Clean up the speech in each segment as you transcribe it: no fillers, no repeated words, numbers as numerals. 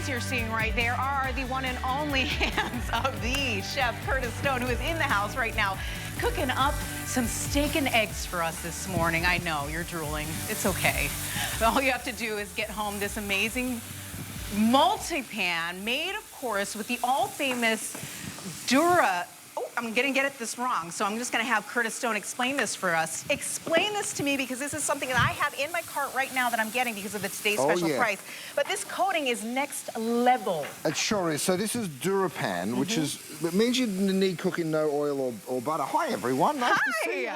you're seeing right there are the one and only hands of the chef, Curtis Stone, who is in the house right now, cooking up some steak and eggs for us this morning. I know, you're drooling. It's okay. All you have to do is get home this amazing multi-pan made, of course, with the all-famous I'm gonna get this wrong, so I'm just gonna have Curtis Stone explain this for us. Explain this to me, because this is something that I have in my cart right now that I'm getting because of the today's special price. But this coating is next level. It sure is. So this is DuraPan, which it means you need cooking no oil or butter. Hi everyone, nice to see you.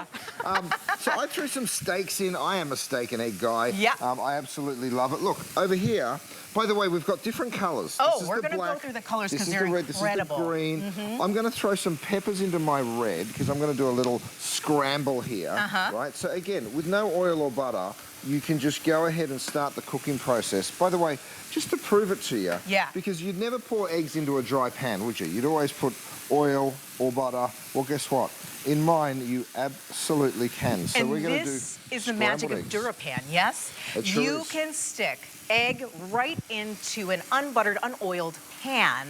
So I threw some steaks in. I am a steak and egg guy. Yeah. I absolutely love it. Look, over here, by the way, we've got different colors. Oh, we're going to go through the colors because they're incredible. This is the green. I'm going to throw some peppers into my red because I'm going to do a little scramble here, right? So again, with no oil or butter, you can just go ahead and start the cooking process. By the way, just to prove it to you, because you'd never pour eggs into a dry pan, would you? You'd always put oil or butter. Well, guess what? In mine, you absolutely can. So we're going to do this is the magic of DuraPan, yes? It sure you is. can stick egg right into an unbuttered, unoiled pan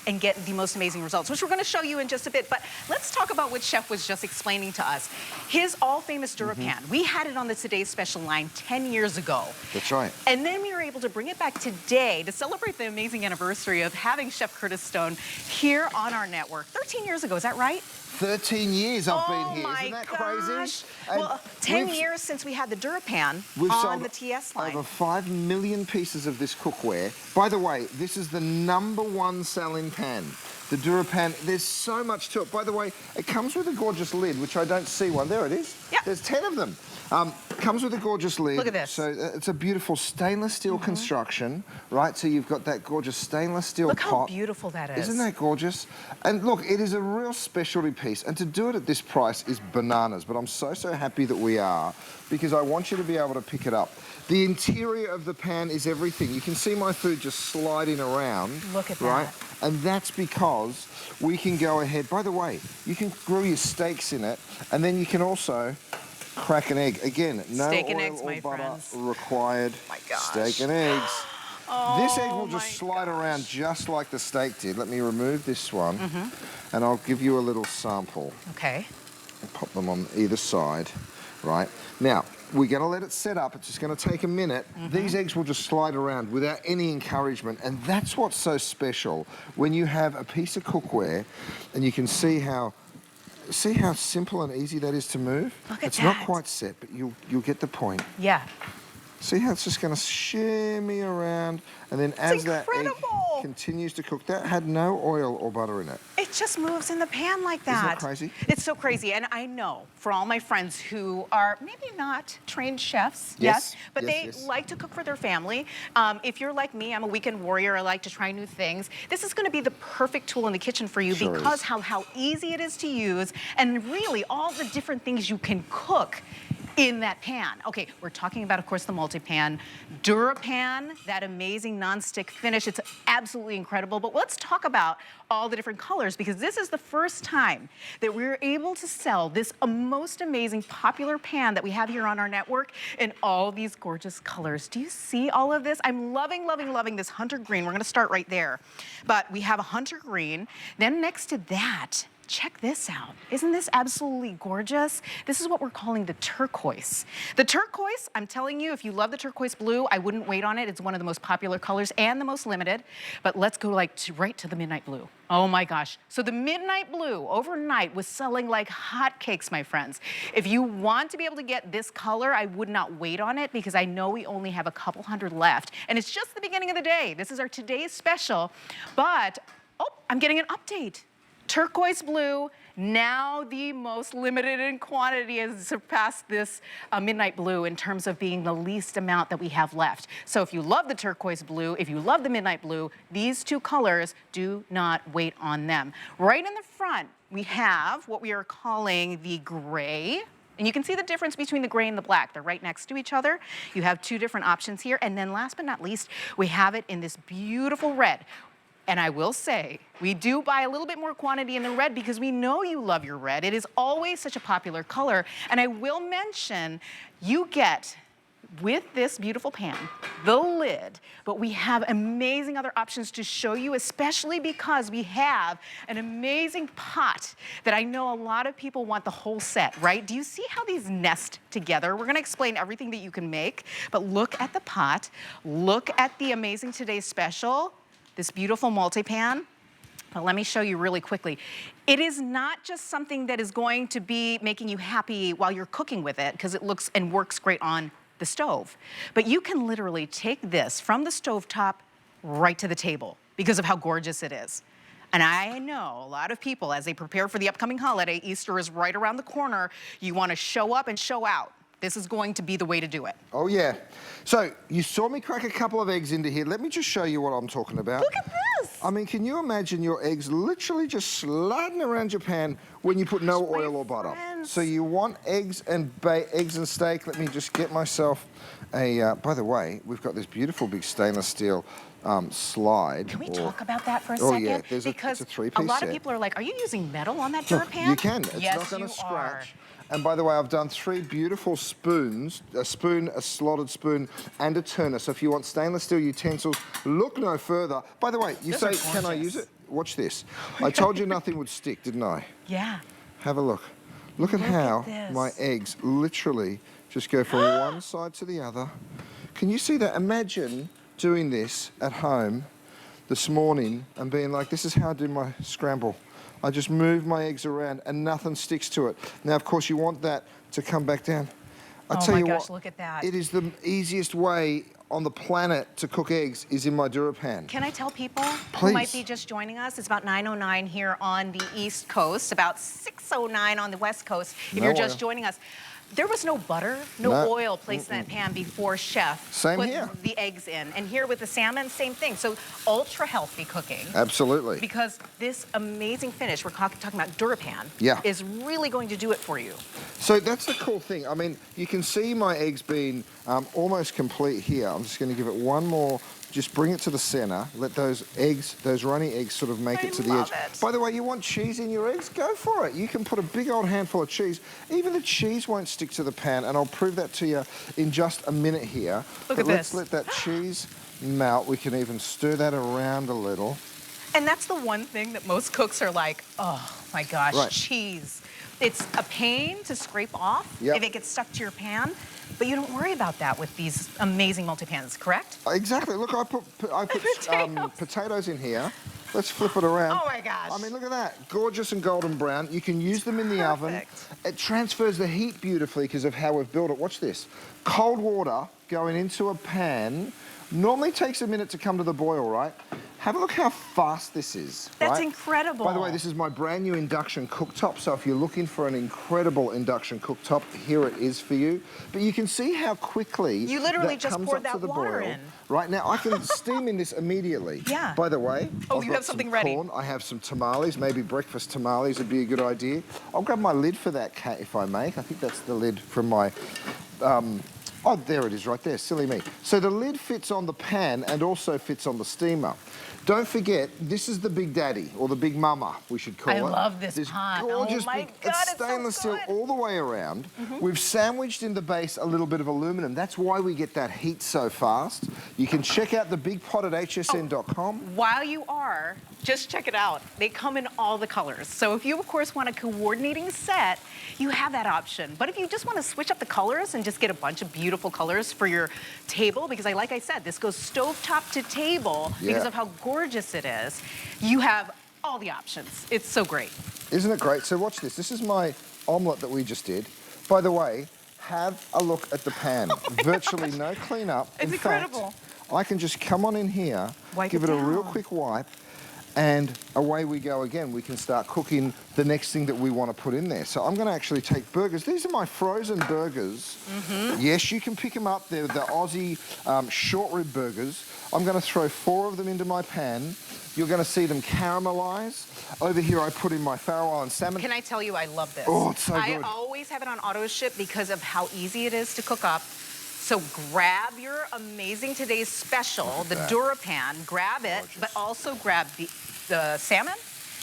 and get the most amazing results, which we're going to show you in just a bit. But let's talk about what Chef was just explaining to us. His all-famous DuraPan. We had it on the Today's Special line 10 years ago. That's right. And then we were able to bring it back today to celebrate the amazing anniversary of having Chef Curtis Stone here on our network. 13 years ago, is that right? 13 years I've been here. Isn't that crazy? Well, 10 years since we had the DuraPan on the TS line. Over 5 million pieces of this cookware. By the way, this is the #1 selling pan. The DuraPan, there's so much to it. By the way, it comes with a gorgeous lid, which I don't see one. There it is. Yeah. There's 10 of them. Comes with a gorgeous lid. Look at this. So it's a beautiful stainless steel construction, right? So you've got that gorgeous stainless steel pot. Look how beautiful that is. Isn't that gorgeous? And look, it is a real specialty piece. And to do it at this price is bananas. But I'm so happy that we are, because I want you to be able to pick it up. The interior of the pan is everything. You can see my food just sliding around. Look at right? that. And that's because we can go ahead. By the way, you can grill your steaks in it, and then you can also crack an egg. Again, no Steak and oil eggs, or my butter friends. required. My gosh. Steak and eggs. This egg will just slide gosh. around just like the steak did. Let me remove this one, and I'll give you a little sample. Okay. I'll pop them on either side, right? Now, we're going to let it set up. It's just going to take a minute. These eggs will just slide around without any encouragement, and that's what's so special when you have a piece of cookware and you can see how simple and easy that is to move. Look at it's that. not quite set, but you'll get the point. Yeah. See how it's just going to shimmy around, and then as that egg continues to cook, that had no oil or butter in it. It just moves in the pan like that. Isn't that crazy? It's so crazy. And I know for all my friends who are maybe not trained chefs, but they like to cook for their family. If you're like me, I'm a weekend warrior. I like to try new things. This is going to be the perfect tool in the kitchen for you because how easy it is to use, and really all the different things you can cook in that pan. Okay, we're talking about, of course, the multi-pan. DuraPan, that amazing non-stick finish. It's absolutely incredible. But let's talk about all the different colors, because this is the first time that we're able to sell this most amazing popular pan that we have here on our network in all these gorgeous colors. Do you see all of this? I'm loving, loving, loving this hunter green. We're gonna start right there. But we have a hunter green. Then next to that, check this out. Isn't this absolutely gorgeous? This is what we're calling the turquoise. The turquoise, I'm telling you, if you love the turquoise blue, I wouldn't wait on it. It's one of the most popular colors and the most limited. But let's go right to the midnight blue. Oh my gosh. So the midnight blue overnight was selling like hotcakes, my friends. If you want to be able to get this color, I would not wait on it, because I know we only have a couple hundred left. And it's just the beginning of the day. This is our today's special. But, oh, I'm getting an update. Turquoise blue, now the most limited in quantity, has surpassed this midnight blue in terms of being the least amount that we have left. So if you love the turquoise blue, if you love the midnight blue, these two colors, do not wait on them. Right in the front, we have what we are calling the gray. And you can see the difference between the gray and the black. They're right next to each other. You have two different options here. And then last but not least, we have it in this beautiful red. And I will say, we do buy a little bit more quantity in the red because we know you love your red. It is always such a popular color. And I will mention, you get with this beautiful pan, the lid, but we have amazing other options to show you, especially because we have an amazing pot that I know a lot of people want the whole set, right? Do you see how these nest together? We're gonna explain everything that you can make, but look at the pot, look at the amazing today's special, this beautiful multi-pan. But let me show you really quickly. It is not just something that is going to be making you happy while you're cooking with it, because it looks and works great on the stove. But you can literally take this from the stovetop right to the table because of how gorgeous it is. And I know a lot of people, as they prepare for the upcoming holiday, Easter is right around the corner, you want to show up and show out. This is going to be the way to do it. Oh yeah. So you saw me crack a couple of eggs into here. Let me just show you what I'm talking about. Look at this. I mean, can you imagine your eggs literally just sliding around your pan when you put no oil or butter? So you want eggs and steak. Let me just get myself a, by the way, we've got this beautiful big stainless steel slide. Can we talk about that for a second? Yeah, because it's a three-piece a lot of set. people are like, are you using metal on that DuraPan? You can. It's yes, not going to scratch. Are. And by the way, I've done 3 beautiful spoons, a spoon, a slotted spoon, and a turner. So if you want stainless steel utensils, look no further. By the way, you say, can I use it? Watch this. I told you nothing would stick, didn't I? Yeah. Have a look. Look at how my eggs literally just go from one side to the other. Can you see that? Imagine doing this at home this morning and being like, this is how I do my scramble. I just move my eggs around and nothing sticks to it. Now, of course, you want that to come back down. I tell you what, look at that. It is the easiest way on the planet to cook eggs is in my DuraPan. Can I tell people Please. who might be just joining us? It's about 9:09 here on the East Coast, about 6:09 on the West Coast. If you're just joining us. There was no butter, no oil placed in that pan before Chef put the eggs in. And here with the salmon, same thing. So ultra healthy cooking. Absolutely. Because this amazing finish, we're talking about DuraPan, is really going to do it for you. So that's the cool thing. I mean, you can see my eggs being almost complete here. I'm just going to give it one more. Just bring it to the center. Let those eggs, those runny eggs, sort of make it to the edge. By the way, you want cheese in your eggs? Go for it. You can put a big old handful of cheese. Even the cheese won't stick to the pan, and I'll prove that to you in just a minute here. Look at this. Let's let that cheese melt. We can even stir that around a little. And that's the one thing that most cooks are like, oh my gosh, cheese. It's a pain to scrape off if it gets stuck to your pan. But you don't worry about that with these amazing multi-pans, correct? Exactly. Look, I put potatoes in here. Let's flip it around. Oh my gosh. I mean, look at that. Gorgeous and golden brown. You can use them in the oven. It transfers the heat beautifully because of how we've built it. Watch this. Cold water going into a pan normally takes a minute to come to the boil, right? Have a look how fast this is. That's incredible. By the way, this is my brand new induction cooktop, so if you're looking for an incredible induction cooktop, here it is for you. But you can see how quickly you literally that just comes poured up that to the water boil. in. Right now, I can steam in this immediately. Yeah. By the way, oh, I've you got have something some ready. corn. I have some tamales, maybe breakfast tamales would be a good idea. I'll grab my lid for that, Kat, if I may. I think that's the lid from my... oh, there it is right there, silly me. So the lid fits on the pan and also fits on the steamer. Don't forget, this is the Big Daddy, or the Big Mama, we should call it. I love this pot. Gorgeous oh my big, God, it's stainless so steel all the way around. We've sandwiched in the base a little bit of aluminum. That's why we get that heat so fast. You can check out the big pot at hsn.com. While you are, just check it out. They come in all the colors. So if you, of course, want a coordinating set, you have that option. But if you just want to switch up the colors and just get a bunch of beautiful colors for your table, because like I said, this goes stovetop to table because of how gorgeous it is, you have all the options. It's so great. Isn't it great? So watch this. This is my omelette that we just did. By the way, have a look at the pan. Virtually no cleanup. It's incredible. Fact, I can just come on in here, give it a real quick wipe, and away we go again. We can start cooking the next thing that we want to put in there. So I'm going to actually take burgers. These are my frozen burgers. Yes, you can pick them up. They're the Aussie short rib burgers. I'm going to throw 4 of them into my pan. You're going to see them caramelize. Over here, I put in my Faroe Island salmon. Can I tell you, I love this. Oh, it's so good. I always have it on auto ship because of how easy it is to cook up. So grab your amazing today's special, the DuraPan, grab it, but also grab the salmon,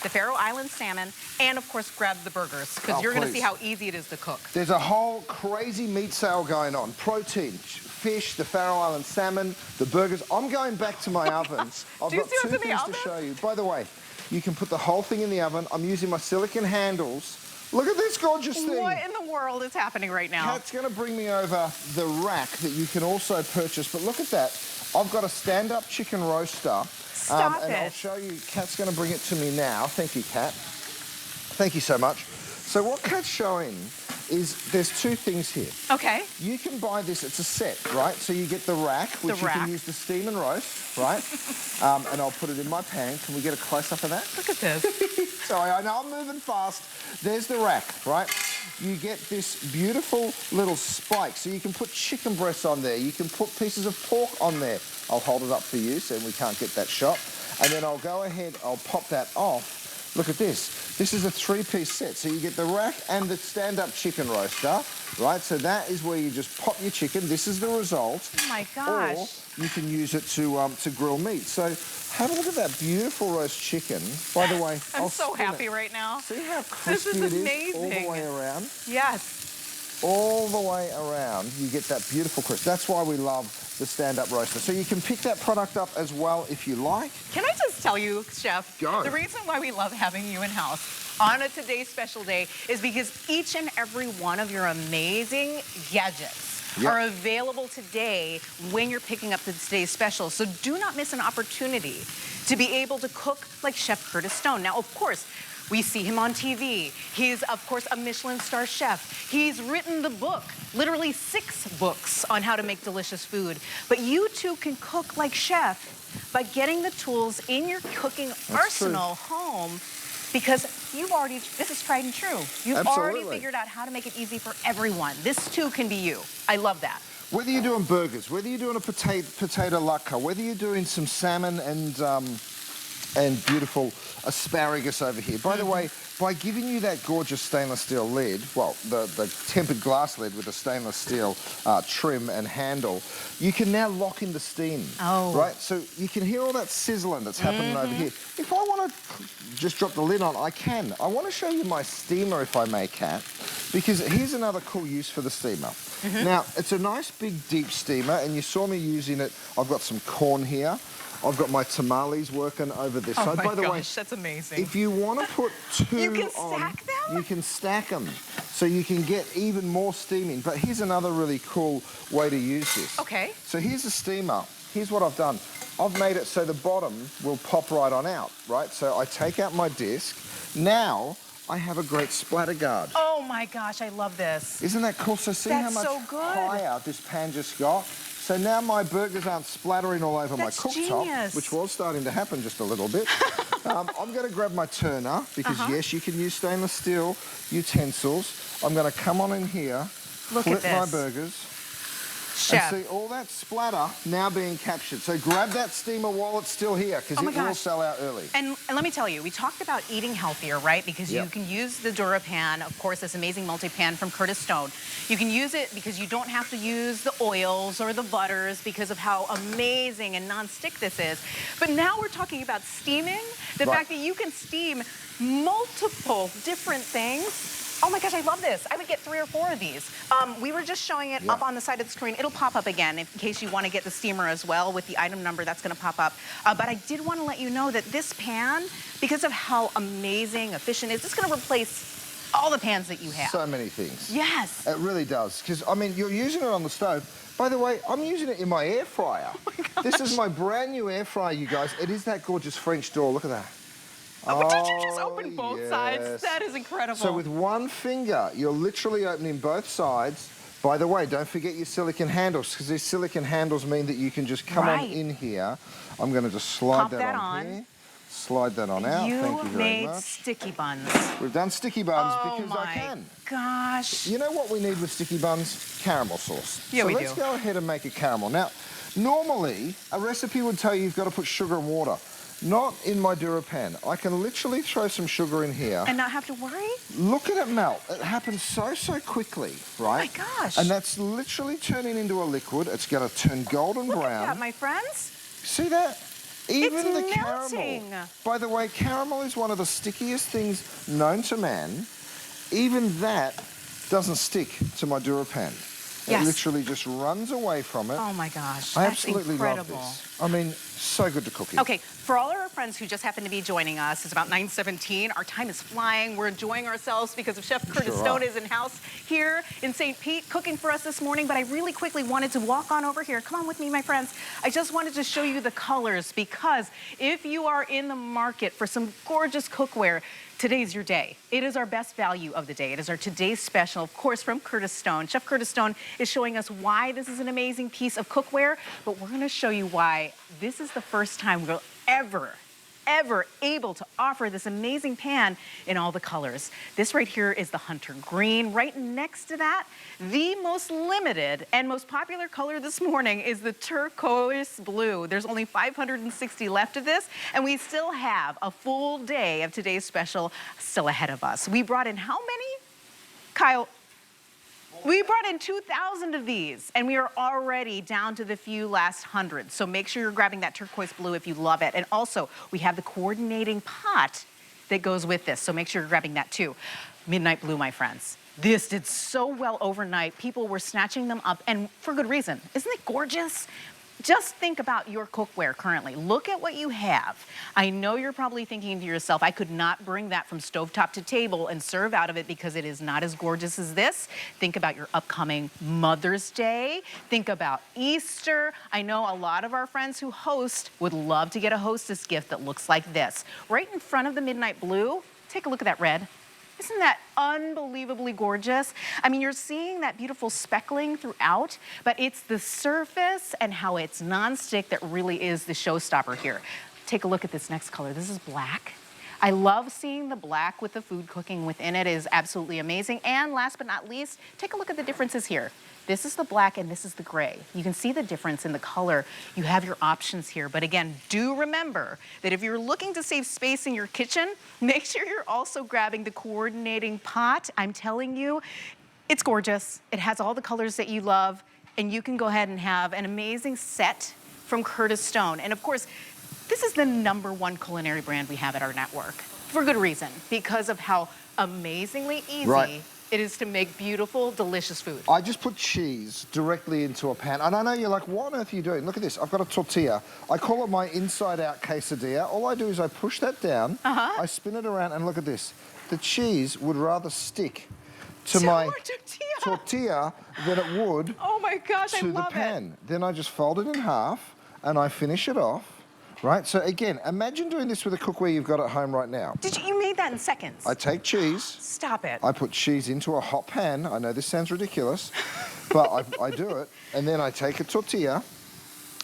the Faroe Island salmon, and of course grab the burgers, because you're going to see how easy it is to cook. There's a whole crazy meat sale going on. Protein, fish, the Faroe Island salmon, the burgers. I'm going back to my oven. I've Do you got see what's two in the things oven? to show you. By the way, you can put the whole thing in the oven. I'm using my silicone handles. Look at this gorgeous thing. What in the world is happening right now? Kat's going to bring me over the rack that you can also purchase. But look at that. I've got a stand-up chicken roaster. Stop and it. I'll show you. Kat's going to bring it to me now. Thank you, Kat. Thank you so much. So what Kat's showing is there's two things here. Okay. You can buy this, it's a set, right? So you get the rack, which you can use to steam and roast, right? And I'll put it in my pan. Can we get a close-up of that? Look at this. Sorry, I know I'm moving fast. There's the rack, right? You get this beautiful little spike, so you can put chicken breasts on there. You can put pieces of pork on there. I'll hold it up for you so we can't get that shot. And then I'll go ahead, I'll pop that off. Look at this. This is a three-piece set. So you get the rack and the stand-up chicken roaster, right? So that is where you just pop your chicken. This is the result. Oh, my gosh. Or you can use it to grill meat. So have a look at that beautiful roast chicken. By the way, I'm I'll so spin happy it. right now. See how crispy This is it is all amazing. the way around? Yes. All the way around, you get that beautiful crisp. That's why we love the stand-up roaster. So you can pick that product up as well if you like. Can I just tell you, Chef, Go. the reason why we love having you in-house on a Today's Special Day is because each and every one of your amazing gadgets are available today when you're picking up the Today's Special. So do not miss an opportunity to be able to cook like Chef Curtis Stone. Now, of course, we see him on TV. He's, of course, a Michelin star chef. He's written the book, literally 6 books on how to make delicious food. But you too can cook like Chef by getting the tools in your cooking arsenal home, because you've already, this is tried and true. You've already figured out how to make it easy for everyone. This too can be you. I love that. Whether you're doing burgers, whether you're doing a potato latke, whether you're doing some salmon and beautiful asparagus over here. By the way, by giving you that gorgeous stainless steel lid, well, the tempered glass lid with the stainless steel trim and handle, you can now lock in the steam. Oh. Right? So you can hear all that sizzling that's happening over here. If I want to just drop the lid on, I can. I want to show you my steamer, if I may, Kat, because here's another cool use for the steamer. Now, it's a nice big deep steamer, and you saw me using it. I've got some corn here. I've got my tamales working over this side. By the way, that's amazing. if you want to put 2 You can on, stack them? you can stack them, so you can get even more steaming. But here's another really cool way to use this. Okay. So here's a steamer. Here's what I've done. I've made it so the bottom will pop right on out, right? So I take out my disc. Now I have a great splatter guard. Oh my gosh, I love this. Isn't that cool? So see That's how much so good. higher this pan just got? So now my burgers aren't splattering all over my cooktop, genius. which was starting to happen just a little bit. I'm going to grab my turner because, yes, you can use stainless steel utensils. I'm going to come on in here, flip my burgers, Chef. and see all that splatter now being captured. So grab that steamer while it's still here, because it will sell out early. And let me tell you, we talked about eating healthier, right? Because you can use the DuraPan, of course, this amazing multi-pan from Curtis Stone. You can use it because you don't have to use the oils or the butters because of how amazing and non-stick this is. But now we're talking about steaming. The fact that you can steam multiple different things. Oh my gosh, I love this. I would get 3 or 4 of these. We were just showing it up on the side of the screen. It'll pop up again in case you want to get the steamer as well with the item number that's going to pop up. But I did want to let you know that this pan, because of how amazing, efficient it is, it's going to replace all the pans that you have. So many things. Yes. It really does. Because, I mean, you're using it on the stove. By the way, I'm using it in my air fryer. Oh my gosh. This is my brand new air fryer, you guys. It is that gorgeous French door. Look at that. Oh, did you just open both sides? That is incredible. So with one finger, you're literally opening both sides. By the way, don't forget your silicone handles, because these silicone handles mean that you can just come on in here. I'm going to just slide that on here. Slide that on out. Thank you very much. You made sticky buns. We've done sticky buns Oh because I can. Gosh. You know what we need with sticky buns? Caramel sauce. Yeah, so we do. let's go ahead and make a caramel. Now, normally, a recipe would tell you you've got to put sugar and water. Not in my DuraPan. I can literally throw some sugar in here. And not have to worry? Look at it melt. It happens so quickly, right? Oh my gosh. And that's literally turning into a liquid. It's going to turn golden brown. Look at that, my friends. See that? Even the melting. caramel. By the way, caramel is one of the stickiest things known to man. Even that doesn't stick to my DuraPan. Yes. It literally just runs away from it. Oh my gosh, I that's absolutely incredible. love this. I mean, so good to cook in. Okay, for all our friends who just happen to be joining us, it's about 9:17. Our time is flying. We're enjoying ourselves because of Chef Curtis Stone is in-house here in St. Pete cooking for us this morning. But I really quickly wanted to walk on over here. Come on with me, my friends. I just wanted to show you the colors because if you are in the market for some gorgeous cookware, today's your day. It is our best value of the day. It is our today's special, of course, from Curtis Stone. Chef Curtis Stone is showing us why this is an amazing piece of cookware, but we're gonna show you why this is the first time we'll ever able to offer this amazing pan in all the colors. This right here is the hunter green. Right next to that, the most limited and most popular color this morning is the turquoise blue. There's only 560 left of this, and we still have a full day of today's special still ahead of us. We brought in how many? Kyle? We brought in 2,000 of these, and we are already down to the few last hundred. So make sure you're grabbing that turquoise blue if you love it. And also, we have the coordinating pot that goes with this. So make sure you're grabbing that too. Midnight blue, my friends. This did so well overnight. People were snatching them up, and for good reason. Isn't it gorgeous? Just think about your cookware currently. Look at what you have. I know you're probably thinking to yourself, I could not bring that from stovetop to table and serve out of it because it is not as gorgeous as this. Think about your upcoming Mother's Day. Think about Easter. I know a lot of our friends who host would love to get a hostess gift that looks like this. Right in front of the midnight blue, take a look at that red. Isn't that unbelievably gorgeous? I mean, you're seeing that beautiful speckling throughout, but it's the surface and how it's nonstick that really is the showstopper here. Take a look at this next color. This is black. I love seeing the black with the food cooking within it. It is absolutely amazing. And last but not least, take a look at the differences here. This is the black and this is the gray. You can see the difference in the color. You have your options here. But again, do remember that if you're looking to save space in your kitchen, make sure you're also grabbing the coordinating pot. I'm telling you, it's gorgeous. It has all the colors that you love, and you can go ahead and have an amazing set from Curtis Stone. And of course, this is the #1 culinary brand we have at our network for good reason, because of how amazingly easy it is to make beautiful, delicious food. I just put cheese directly into a pan. And I know you're like, what on earth are you doing? Look at this. I've got a tortilla. I call it my inside-out quesadilla. All I do is I push that down, I spin it around, and look at this. The cheese would rather stick to my tortilla than it would to the pan. Then I just fold it in half, and I finish it off. Right, so again, imagine doing this with a cookware you've got at home right now. You made that in seconds? I take cheese. Stop it. I put cheese into a hot pan. I know this sounds ridiculous, but I do it. And then I take a tortilla,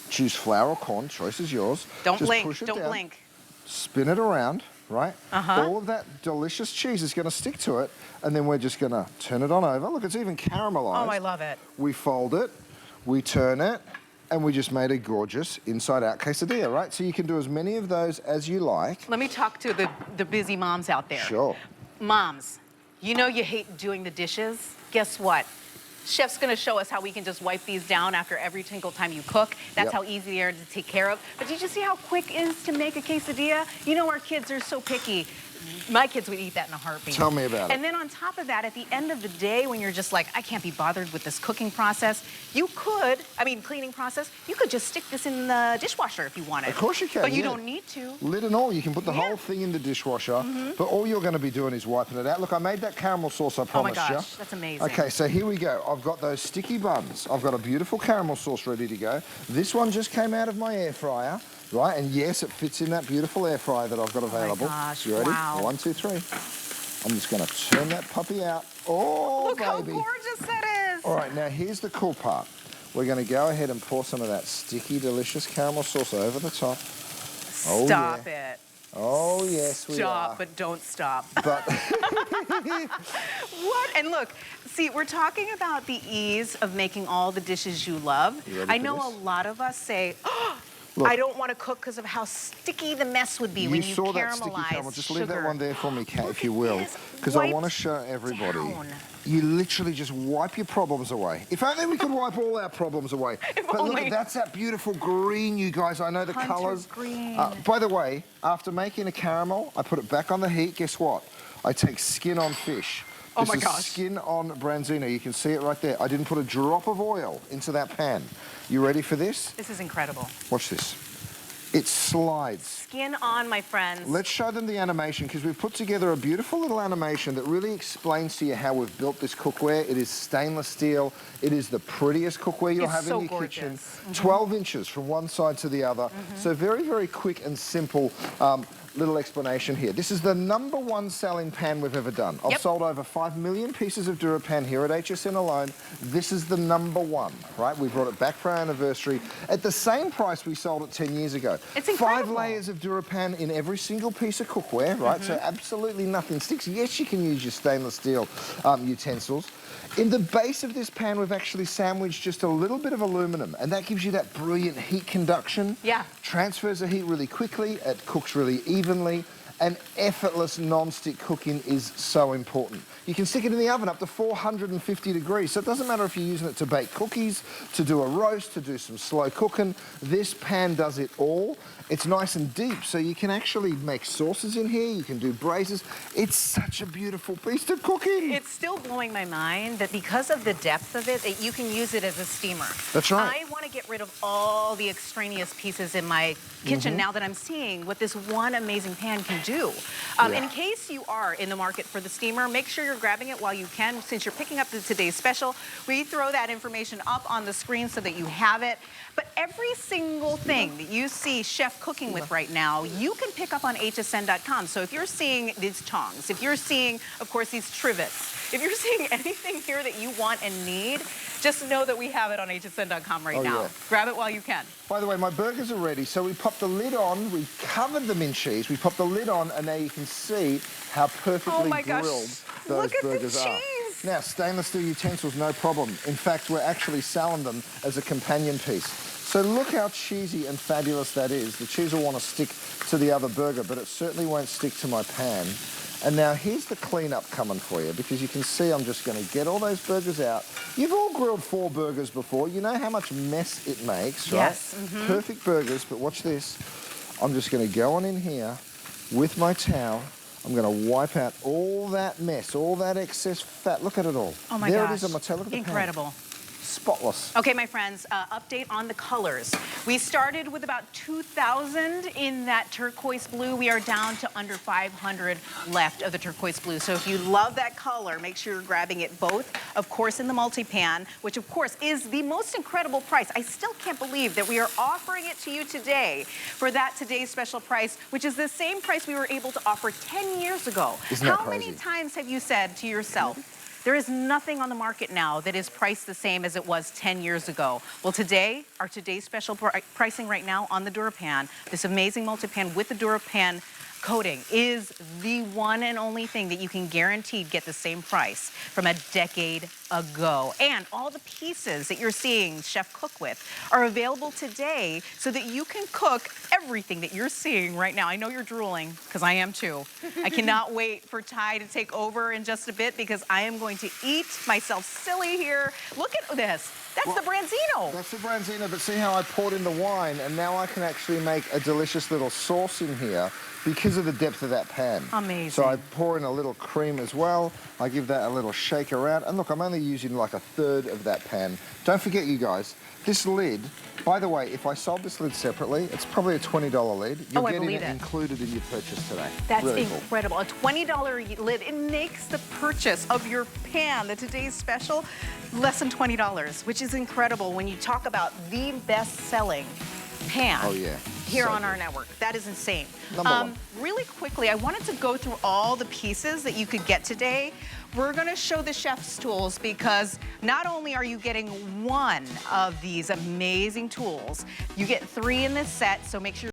choose flour or corn, choice is yours. Don't Just blink, push it don't down, blink. Spin it around, right? All of that delicious cheese is gonna stick to it, and then we're just gonna turn it on over. Look, it's even caramelized. Oh, I love it. We fold it, we turn it, and we just made a gorgeous inside-out quesadilla, right? So you can do as many of those as you like. Let me talk to the busy moms out there. Sure. Moms, you know you hate doing the dishes. Guess what? Chef's gonna show us how we can just wipe these down after every single time you cook. That's how easy they are to take care of. But did you see how quick it is to make a quesadilla? You know our kids are so picky. My kids would eat that in a heartbeat. Tell me about it. And then on top of that, at the end of the day, when you're just like, I can't be bothered with this cooking process, you could, cleaning process, you could just stick this in the dishwasher if you wanted. Of course you can, But you don't need to. Lid and all, you can put the whole thing in the dishwasher, but all you're gonna be doing is wiping it out. Look, I made that caramel sauce, I promised you. Oh my gosh, that's amazing. Okay, so here we go. I've got those sticky buns. I've got a beautiful caramel sauce ready to go. This one just came out of my air fryer. Right, and yes, it fits in that beautiful air fryer that I've got available. Oh my gosh, you ready? wow. 1, 2, 3. I'm just gonna turn that puppy out. Oh, Look baby. how gorgeous that is. All right, now here's the cool part. We're gonna go ahead and pour some of that sticky, delicious caramel sauce over the top. Stop it. Oh, yes, we are. Stop, but don't stop. But What? And look, see, we're talking about the ease of making all the dishes you love. You ready I for know this? a lot of us say, Look, I don't want to cook because of how sticky the mess would be when you saw that sticky caramelize caramel. Just sugar. leave that one there for me, Kat, if you will, this. because I Wipe want to show everybody. down. You literally just wipe your problems away. If only we could wipe all our problems away. But only. look, that's that beautiful green, you guys. I know the Hunter colors. green. By the way, after making a caramel, I put it back on the heat. Guess what? I take skin on fish. Oh this my gosh. is skin on branzino. You can see it right there. I didn't put a drop of oil into that pan. You ready for this? This is incredible. Watch this. It slides. Skin on, my friends. Let's show them the animation because we've put together a beautiful little animation that really explains to you how we've built this cookware. It is stainless steel. It is the prettiest cookware you'll have in your kitchen. 12 inches from one side to the other. So very, very quick and simple little explanation here. This is the #1 selling pan we've ever done. I've sold over 5 million pieces of DuraPan here at HSN alone. This is the #1, right? We brought it back for our anniversary at the same price we sold it 10 years ago. It's incredible. 5 layers of DuraPan in every single piece of cookware, right? So absolutely nothing sticks. Yes, you can use your stainless steel utensils. In the base of this pan, we've actually sandwiched just a little bit of aluminum, and that gives you that brilliant heat conduction. Yeah. Transfers the heat really quickly, it cooks really evenly, and effortless non-stick cooking is so important. You can stick it in the oven up to 450 degrees, so it doesn't matter if you're using it to bake cookies, to do a roast, to do some slow cooking. This pan does it all. It's nice and deep, so you can actually make sauces in here, you can do braises. It's such a beautiful piece of cooking. It's still blowing my mind that because of the depth of it, that you can use it as a steamer. That's right. I want to get rid of all the extraneous pieces in my kitchen now that I'm seeing what this one amazing pan can do. In case you are in the market for the steamer, make sure you're grabbing it while you can. Since you're picking up today's special, we throw that information up on the screen so that you have it. But every single thing that you see Chef cooking with right now, you can pick up on hsn.com. So if you're seeing these tongs, if you're seeing, of course, these trivets, if you're seeing anything here that you want and need, just know that we have it on hsn.com right now. Grab it while you can. By the way, my burgers are ready. So we popped the lid on, we covered them in cheese, we popped the lid on, and now you can see how perfectly grilled those burgers are. Now, stainless steel utensils, no problem. In fact, we're actually selling them as a companion piece. So look how cheesy and fabulous that is. The cheese will want to stick to the other burger, but it certainly won't stick to my pan. And now here's the cleanup coming for you, because you can see I'm just going to get all those burgers out. You've all grilled 4 burgers before. You know how much mess it makes, right? Yes. Perfect burgers, but watch this. I'm just going to go on in here with my towel. I'm going to wipe out all that mess, all that excess fat. Look at it all. Oh my gosh. There it is on my towel. Look at the pan. Incredible. Spotless. Okay, my friends, update on the colors. We started with about 2,000 in that turquoise blue. We are down to under 500 left of the turquoise blue. So if you love that color, make sure you're grabbing it both, of course, in the multi-pan, which of course is the most incredible price. I still can't believe that we are offering it to you today for that today's special price, which is the same price we were able to offer 10 years ago. Isn't that How crazy? many times have you said to yourself, there is nothing on the market now that is priced the same as it was 10 years ago? Well, today, our today's special pricing right now on the DuraPan, this amazing multi-pan with the DuraPan coating, is the one and only thing that you can guaranteed get the same price from a decade ago. And all the pieces that you're seeing Chef cook with are available today so that you can cook everything that you're seeing right now. I know you're drooling, because I am too. I cannot wait for Ty to take over in just a bit, because I am going to eat myself silly here. Look at this. That's the branzino. That's the branzino, but see how I poured in the wine, and now I can actually make a delicious little sauce in here because of the depth of that pan. Amazing. So I pour in a little cream as well. I give that a little shake around. And look, I'm only using like 1/3 of that pan. Don't forget, you guys, this lid, by the way, if I sold this lid separately, it's probably a $20 lid. You're getting it included in your purchase today. That's really incredible. A $20 lid. It makes the purchase of your pan, the today's special, less than $20, which is incredible when you talk about the best-selling pan. Oh, yeah. Here on our network. That is insane. #1. Really quickly, I wanted to go through all the pieces that you could get today. We're gonna show the chef's tools, because not only are you getting one of these amazing tools, you get 3 in this set, so make sure